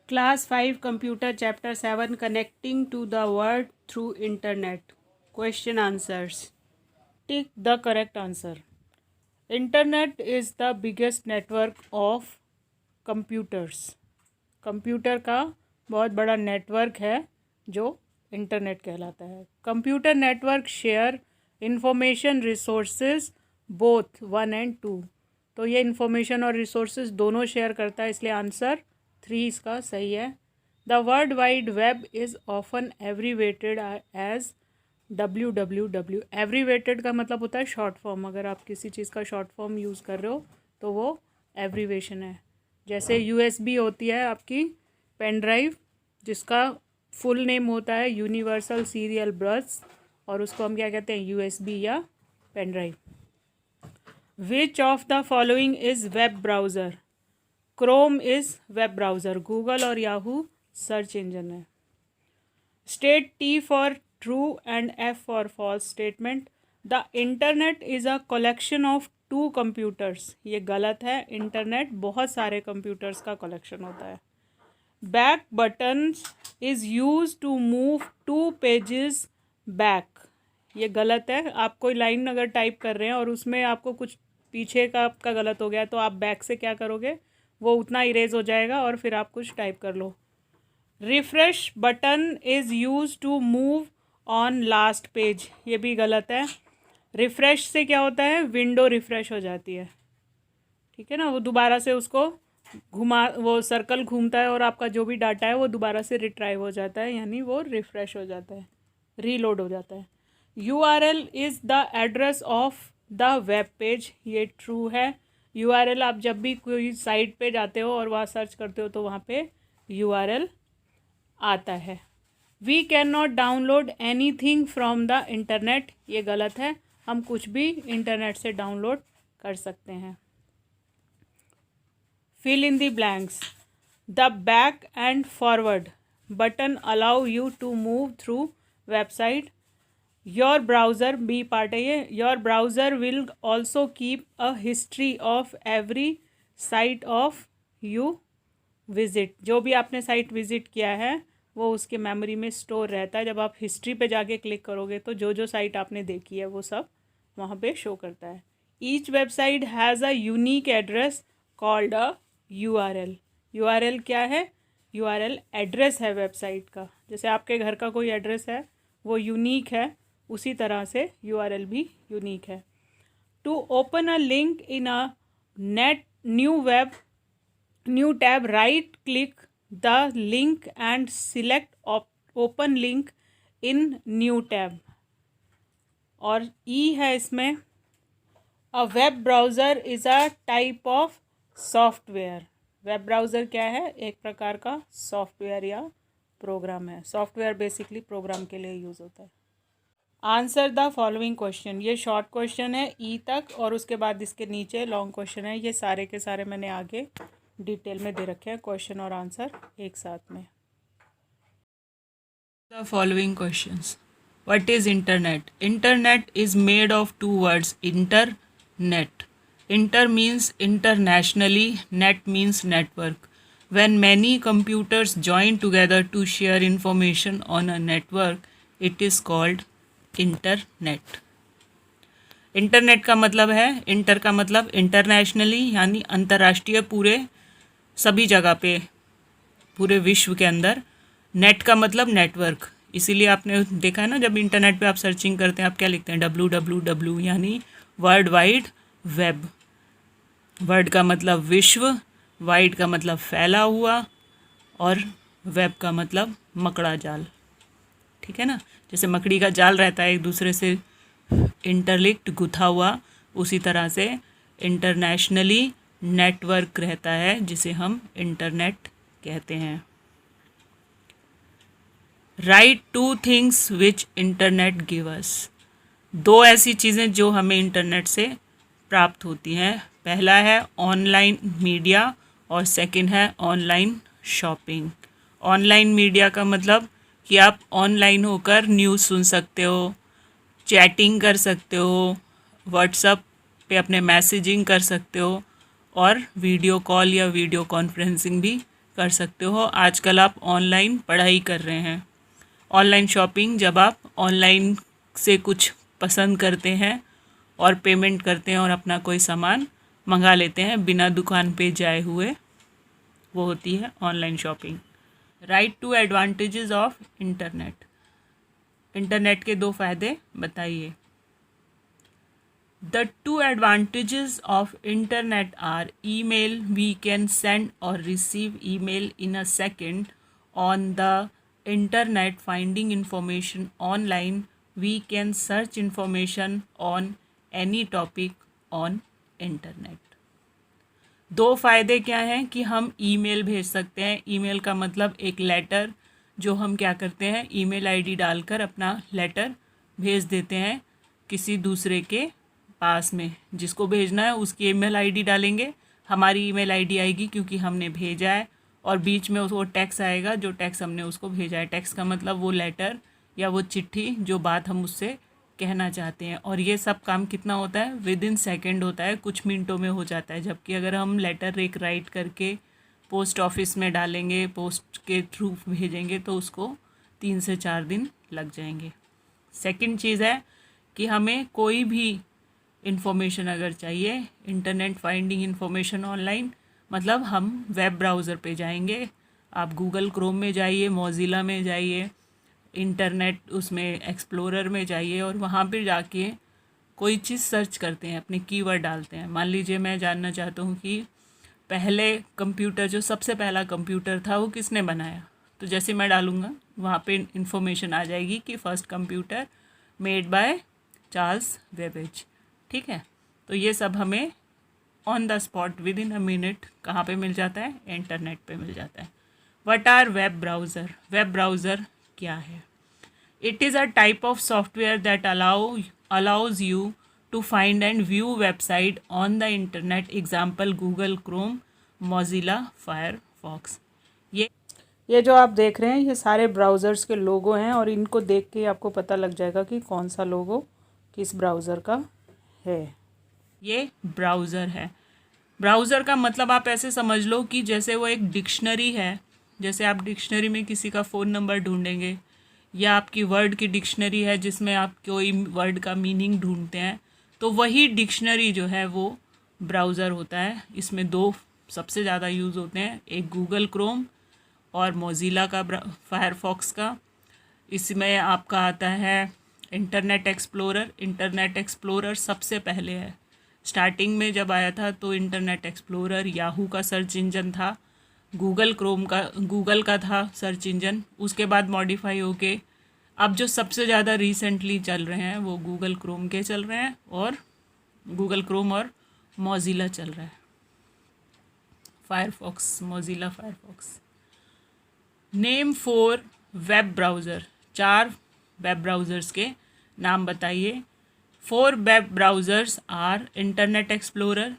Class 5 Computer Chapter 7 Connecting to the World through Internet. Question answers. Tick the correct answer. Internet is the biggest network of computers. Computer का बहुत बड़ा network है जो internet कहलाता है. Computer network share information resources both 1 and 2. तो ये information और रिसोर्सेज दोनों शेयर करता है, इसलिए आंसर 3 इसका सही है. The world wide web is often abbreviated as WWW. Abbreviated का मतलब होता है शॉर्ट फॉर्म. अगर आप किसी चीज़ का शॉर्ट फॉर्म यूज़ कर रहे हो तो वो एब्रीवेशन है. जैसे USB होती है आपकी पेन ड्राइव, जिसका फुल नेम होता है यूनिवर्सल सीरियल बस, और उसको हम क्या कहते हैं, USB या pen drive. Which of the following is web browser. Chrome is web browser. Google और याहू सर्च इंजन है. State T for true and F for false statement. The internet is a collection of 2 computers. ये गलत है. Internet बहुत सारे computers का collection होता है. Back button is use to move 2 pages back. ये गलत है. आप कोई लाइन अगर टाइप कर रहे हैं और उसमें आपको कुछ पीछे का आपका गलत हो गया तो आप बैक से क्या करोगे, वो उतना इरेज हो जाएगा और फिर आप कुछ टाइप कर लो. Refresh button is use to move on last page. ये भी गलत है. रिफ़्रेश से क्या होता है, विंडो रिफ़्रेश हो जाती है. ठीक है ना, वो दोबारा से उसको वो सर्कल घूमता है और आपका जो भी डाटा है वो दोबारा से रिट्राइव हो जाता है, यानी वो रिफ़्रेश हो जाता है, रीलोड हो जाता है. URL is the address of the web page. ये ट्रू है. URL आप जब भी कोई साइट पे जाते हो और वहाँ सर्च करते हो तो वहाँ पे URL आता है. We can not download any thing from the internet. ये गलत है. हम कुछ भी इंटरनेट से डाउनलोड कर सकते हैं. Fill in the blanks. The back and forward button allow you to move through website. Your browser, B part है ये. Your browser will also keep a history of every site of you visit. जो भी आपने site visit किया है वो उसके memory में स्टोर रहता है. जब आप हिस्ट्री पे जाके क्लिक करोगे तो जो जो साइट आपने देखी है वो सब वहाँ पे शो करता है. Each website has a unique address called a URL. URL क्या है, URL एड्रेस है वेबसाइट का. जैसे आपके घर का कोई एड्रेस है वो यूनिक है, उसी तरह से URL भी यूनिक है. To open a link in a net new tab, right click the link and select open link in new tab. और E है इसमें. A web browser is a type of software. Web browser क्या है, एक प्रकार का software या programme है. सॉफ्टवेयर बेसिकली प्रोग्राम के लिए यूज़ होता है. Answer the following question. ये शॉर्ट क्वेश्चन है E तक, और उसके बाद इसके नीचे लॉन्ग क्वेश्चन है. ये सारे के सारे मैंने आगे डिटेल में दे रखे हैं, क्वेश्चन और आंसर एक साथ में. The following questions. What is internet? Internet is made of 2 words, internet. Inter means internationally, net means network. When many computers join together to share information on a network, it is called internet. Internet का मतलब है, inter का मतलब internationally यानी अंतर्राष्ट्रीय, पूरे सभी जगह पे, पूरे विश्व के अंदर. नेट का मतलब नेटवर्क. इसीलिए आपने देखा है ना, जब इंटरनेट पे आप सर्चिंग करते हैं आप क्या लिखते हैं, WWW यानी वर्ल्ड वाइड वेब. वर्ल्ड का मतलब विश्व, वाइड का मतलब फैला हुआ, और वेब का मतलब मकड़ा जाल. ठीक है ना, जैसे मकड़ी का जाल रहता है एक दूसरे से इंटरलिंक्ड, गुथा हुआ, उसी तरह से इंटरनेशनली नेटवर्क रहता है जिसे हम इंटरनेट कहते हैं. Right 2 things which internet give us. 2 ऐसी चीज़ें जो हमें इंटरनेट से प्राप्त होती हैं. पहला है ऑनलाइन मीडिया और सेकंड है ऑनलाइन शॉपिंग. ऑनलाइन मीडिया का मतलब कि आप ऑनलाइन होकर न्यूज़ सुन सकते हो, चैटिंग कर सकते हो, व्हाट्सएप पे अपने मैसेजिंग कर सकते हो, और वीडियो कॉल या वीडियो कॉन्फ्रेंसिंग भी कर सकते हो। आजकल आप ऑनलाइन पढ़ाई कर रहे हैं। ऑनलाइन शॉपिंग, जब आप ऑनलाइन से कुछ पसंद करते हैं और पेमेंट करते हैं और अपना कोई सामान मंगा लेते हैं बिना दुकान पे जाए हुए, वो होती है online shopping. Write two advantages of internet. Internet के दो फ़ायदे बताइए। The two advantages of internet are email. We can send or receive email in a second. On the internet, finding information online. We can search information on any topic on internet. दो फ़ायदे क्या हैं कि हम email भेज सकते हैं। Email का मतलब एक लेटर, जो हम क्या करते हैं, ईमेल आईडी डालकर अपना लेटर भेज देते हैं किसी दूसरे के पास में। जिसको भेजना है उसकी ईमेल आईडी डालेंगे, हमारी ईमेल आईडी आएगी क्योंकि हमने भेजा है, और बीच में उसको टैक्स आएगा जो टैक्स हमने उसको भेजा है। टैक्स का मतलब वो लेटर या वो चिट्ठी, जो बात हम उससे कहना चाहते हैं। और ये सब काम कितना होता है, विद इन सेकेंड होता है, कुछ मिनटों में हो जाता है। जबकि अगर हम लेटर एक राइट करके पोस्ट ऑफिस में डालेंगे, पोस्ट के थ्रू भेजेंगे, तो उसको 3 से 4 दिन लग जाएंगे। सेकंड चीज़ है कि हमें कोई भी इंफॉर्मेशन अगर चाहिए, इंटरनेट फाइंडिंग इंफॉर्मेशन ऑनलाइन, मतलब हम वेब ब्राउज़र पे जाएंगे। आप गूगल क्रोम में जाइए, मोज़िला में जाइए, इंटरनेट उसमें एक्सप्लोरर में जाइए, और वहाँ पे जाके कोई चीज़ सर्च करते हैं, अपने कीवर्ड डालते हैं। मान लीजिए मैं जानना चाहता हूँ कि पहले कंप्यूटर, जो सबसे पहला कंप्यूटर था, वो किसने बनाया। तो जैसे मैं डालूँगा वहाँ पे इंफॉर्मेशन आ जाएगी कि first computer made by Charles Babbage. ठीक है, तो ये सब हमें on the spot with in a minute कहाँ पे मिल जाता है, इंटरनेट पे मिल जाता है। What are web browser. Web browser क्या है? It is a type of software that allows you to find and view website on the internet. Example Google Chrome, Mozilla, Firefox. ये जो आप देख रहे हैं ये सारे ब्राउज़र्स के लोगो हैं, और इनको देख के आपको पता लग जाएगा कि कौन सा लोगो किस ब्राउज़र का है। ये ब्राउज़र है। ब्राउज़र का मतलब आप ऐसे समझ लो कि जैसे वो एक डिक्शनरी है। जैसे आप डिक्शनरी में किसी का फ़ोन नंबर ढूंढेंगे, या आपकी वर्ड की डिक्शनरी है जिसमें आप कोई वर्ड का मीनिंग ढूंढते हैं, तो वही डिक्शनरी जो है वो ब्राउज़र होता है। इसमें दो सबसे ज़्यादा यूज़ होते हैं, एक गूगल क्रोम और मोज़िला का फायरफॉक्स का। इसमें आपका आता है इंटरनेट एक्सप्लोरर। इंटरनेट एक्सप्लोरर सबसे पहले है। स्टार्टिंग में जब आया था तो इंटरनेट एक्सप्लोरर याहू का सर्च इंजन था, गूगल क्रोम का, गूगल का था सर्च इंजन। उसके बाद मॉडिफाई होके अब जो सबसे ज़्यादा रिसेंटली चल रहे हैं वो गूगल क्रोम के चल रहे हैं, और गूगल क्रोम और मोज़िला चल रहा है, Firefox, Mozilla Firefox. Name 4 web browser. 4 web browsers के नाम बताइए। 4 web browsers are Internet Explorer,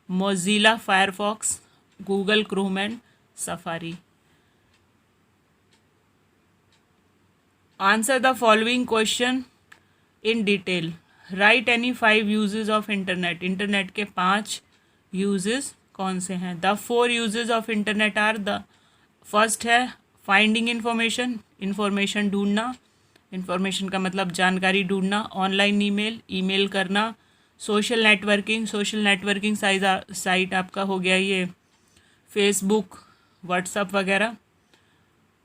Mozilla Firefox, Google Chrome and Safari. Answer the following question in detail. Write any 5 uses of internet. Internet के 5 uses कौन से हैं? The 4 uses of internet are the first है finding information, information ढूंढना, information का मतलब जानकारी ढूंढना। ऑनलाइन ईमेल, ईमेल करना। Social networking, social networking site आपका हो गया ये फेसबुक, व्हाट्सअप वगैरह।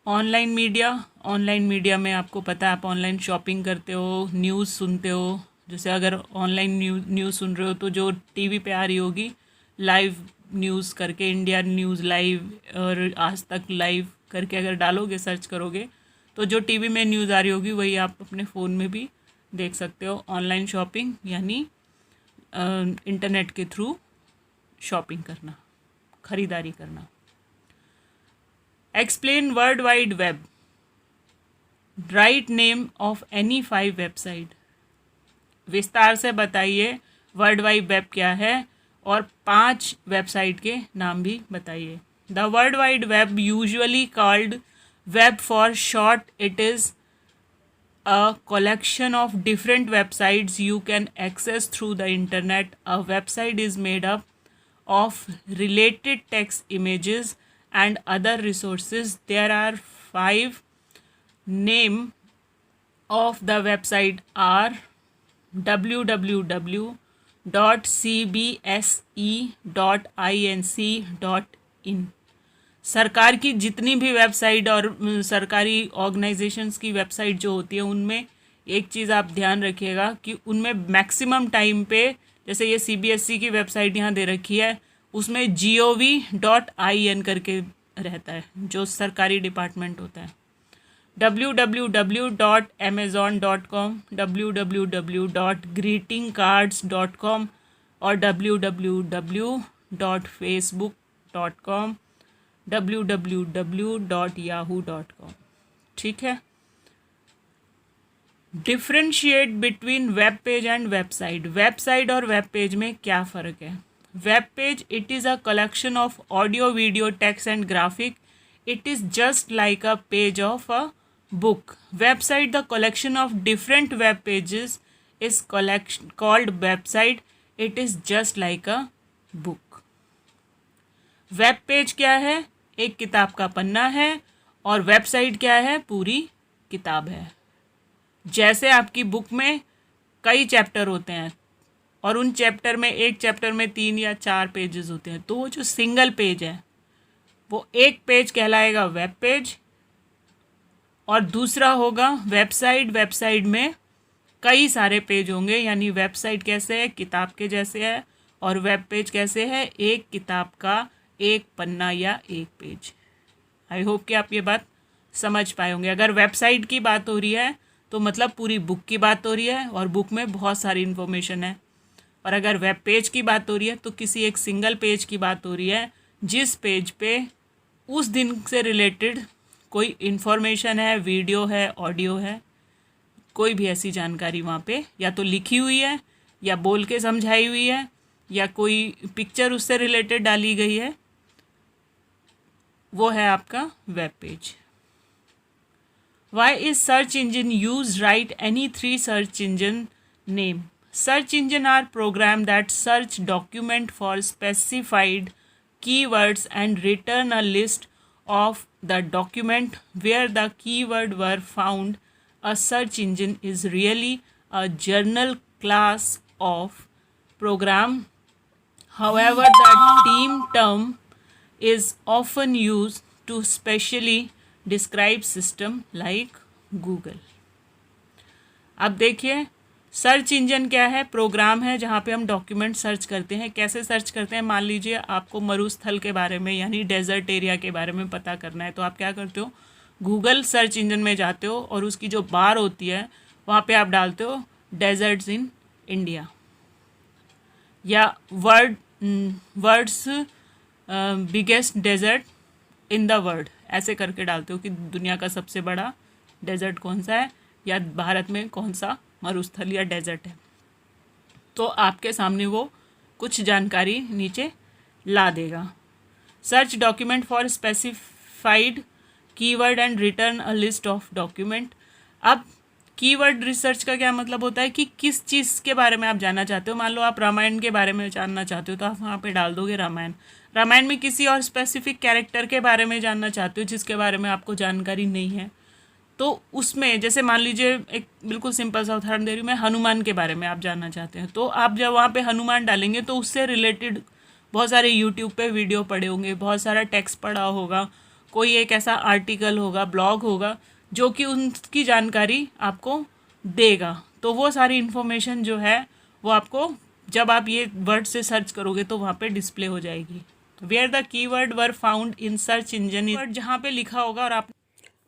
ऑनलाइन मीडिया, ऑनलाइन मीडिया में आपको पता है आप ऑनलाइन शॉपिंग करते हो, न्यूज़ सुनते हो। जैसे अगर ऑनलाइन न्यूज़ सुन रहे हो तो जो टीवी पे आ रही होगी लाइव न्यूज़ करके, इंडिया न्यूज़ लाइव और आज तक लाइव करके अगर डालोगे, सर्च करोगे, तो जो टीवी में न्यूज़ आ रही होगी वही आप अपने फ़ोन में भी देख सकते हो। ऑनलाइन शॉपिंग यानी इंटरनेट के थ्रू शॉपिंग करना, ख़रीदारी करना। Explain world wide web. Write name of any 5 website. विस्तार से बताइए वर्ल्ड वाइड वेब क्या है, और 5 वेबसाइट के नाम भी बताइए। The world wide web usually called web for short, it is a collection of different websites you can access through the internet. A website is made up of related text, images and other resources. There are 5 name of the website are www.cbse.inc.in। सरकार की जितनी भी website और सरकारी organisations की website जो होती है उनमें एक चीज़ आप ध्यान रखिएगा कि उनमें मैक्सिमम टाइम पे, जैसे ये CBSE की वेबसाइट यहाँ दे रखी है, उसमें gov.in करके रहता है जो सरकारी डिपार्टमेंट होता है। www.amazon.com, www.greetingcards.com और www.facebook.com, www.yahoo.com। ठीक है। Differentiate between web page and website. Website और वेब पेज में क्या फ़र्क है? Web page, it is a collection of audio, video, text and graphic. It is just like a page of a book. Website, the collection of different web pages, is called website. It is just like a book. Web page क्या है? एक किताब का पन्ना है। और website क्या है? पूरी किताब है। जैसे आपकी बुक में कई चैप्टर होते हैं और उन चैप्टर में, एक चैप्टर में 3 या 4 पेजेस होते हैं, तो वो जो सिंगल पेज है वो एक पेज कहलाएगा वेब पेज, और दूसरा होगा वेबसाइट। वेबसाइट में कई सारे पेज होंगे, यानी वेबसाइट कैसे है? किताब के जैसे है। और वेब पेज कैसे है? एक किताब का एक पन्ना या एक पेज। आई होप कि आप ये बात समझ पाए होंगे। अगर वेबसाइट की बात हो रही है तो मतलब पूरी बुक की बात हो रही है और बुक में बहुत सारी इन्फॉर्मेशन है। और अगर वेब पेज की बात हो रही है तो किसी एक सिंगल पेज की बात हो रही है, जिस पेज पे उस दिन से रिलेटेड कोई इन्फॉर्मेशन है, वीडियो है, ऑडियो है, कोई भी ऐसी जानकारी वहाँ पे या तो लिखी हुई है या बोल के समझाई हुई है या कोई पिक्चर उससे रिलेटेड डाली गई है, वो है आपका web page. Why is search engine use? Write any 3 search engine name. Search engine are program that search document for specified keywords and return a list of the document where the keyword were found. A search engine is really a general class of program. However, the team term is often used to specially describe system like Google. अब देखिए, search engine क्या है? Programme है जहाँ पे हम document search करते हैं। कैसे सर्च करते हैं? मान लीजिए आपको मरुस्थल के बारे में यानी डेजर्ट एरिया के बारे में पता करना है, तो आप क्या करते हो? गूगल सर्च इंजन में जाते हो और उसकी जो बार होती है वहाँ पे आप डालते हो डेजर्ट्स इन इंडिया या world's biggest desert in the world, ऐसे करके डालते हो कि दुनिया का सबसे बड़ा डेजर्ट कौन सा है या भारत में कौन सा मरुस्थल या डेजर्ट है। तो आपके सामने वो कुछ जानकारी नीचे ला देगा। Search document for specified keyword and return a list of document. अब कीवर्ड रिसर्च का क्या मतलब होता है कि किस चीज़ के बारे में आप जानना चाहते हो। मान लो आप रामायण के बारे में जानना चाहते हो तो आप वहाँ पे डाल दोगे रामायण। रामायण में किसी और स्पेसिफिक कैरेक्टर के बारे में जानना चाहते हो जिसके बारे में आपको जानकारी नहीं है, तो उसमें जैसे मान लीजिए एक बिल्कुल सिंपल सा उदाहरण दे रही हूँ मैं, हनुमान के बारे में आप जानना चाहते हैं, तो आप जब वहाँ पे हनुमान डालेंगे तो उससे रिलेटेड बहुत सारे यूट्यूब पे वीडियो पड़े होंगे, बहुत सारा टेक्स्ट पढ़ा होगा, कोई एक ऐसा आर्टिकल होगा, ब्लॉग होगा जो कि उनकी जानकारी आपको देगा। तो वो सारी इन्फॉर्मेशन जो है वो आपको जब आप ये वर्ड से सर्च करोगे तो वहाँ पे डिस्प्ले हो जाएगी। Where the keyword were found in search engine, word जहाँ पे लिखा होगा और आप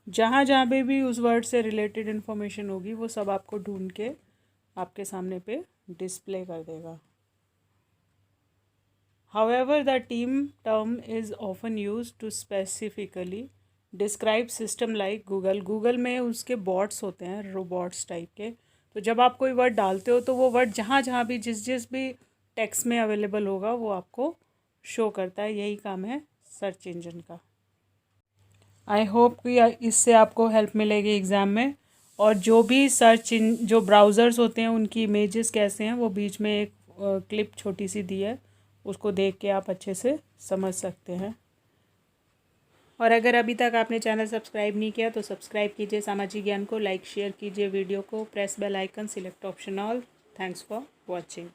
जहाँ जहाँ पे भी उस वर्ड से रिलेटेड इन्फॉर्मेशन होगी वो सब आपको ढूंढ के आपके सामने पे डिस्प्ले कर देगा। However, the team term is often used to specifically describe system like Google. Google में उसके बॉट्स होते हैं, रोबोट्स टाइप के। तो जब आप कोई वर्ड डालते हो तो वो वर्ड जहाँ जहाँ भी जिस भी टेक्स्ट में अवेलेबल होगा वो आपको शो करता है। यही काम है सर्च इंजन का। आई होप कि इससे आपको हेल्प मिलेगी एग्ज़ाम में। और जो भी जो ब्राउज़र्स होते हैं उनकी इमेजेस कैसे हैं वो बीच में एक क्लिप छोटी सी दी है, उसको देख के आप अच्छे से समझ सकते हैं। और अगर अभी तक आपने चैनल सब्सक्राइब नहीं किया तो सब्सक्राइब कीजिए सामाजिक ज्ञान को, लाइक शेयर कीजिए वीडियो को, press bell icon, select option all. Thanks for watching.